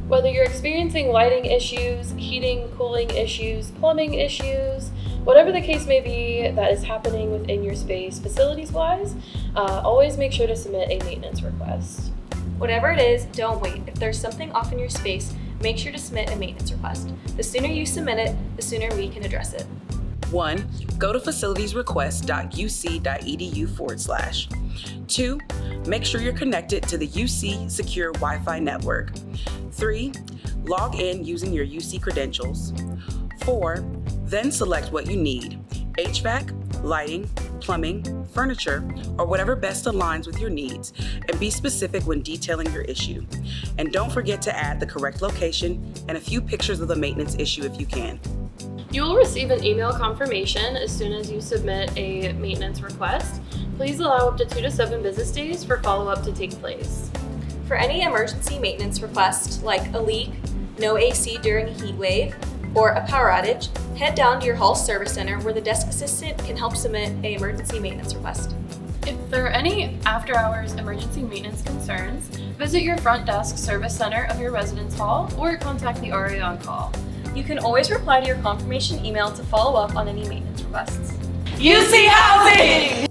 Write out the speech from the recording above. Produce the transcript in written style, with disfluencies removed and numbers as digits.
Whether you're experiencing lighting issues, heating, cooling issues, plumbing issues, whatever the case may be that is happening within your space facilities-wise, always make sure to submit a maintenance request. Whatever it is, don't wait. If there's something off in your space, make sure to submit a maintenance request. The sooner you submit it, the sooner we can address it. 1. Go to facilitiesrequest.uc.edu/. 2. Make sure you're connected to the UC Secure Wi-Fi network. 3. Log in using your UC credentials. 4. Then select what you need: HVAC, lighting, plumbing, furniture, or whatever best aligns with your needs, and be specific when detailing your issue. And don't forget to add the correct location and a few pictures of the maintenance issue if you can. You will receive an email confirmation as soon as you submit a maintenance request. Please allow up to 2 to 7 business days for follow-up to take place. For any emergency maintenance request, like a leak, no AC during a heat wave, or a power outage, head down to your hall service center where the desk assistant can help submit an emergency maintenance request. If there are any after-hours emergency maintenance concerns, visit your front desk service center of your residence hall or contact the RA on call. You can always reply to your confirmation email to follow up on any maintenance requests. UC Housing!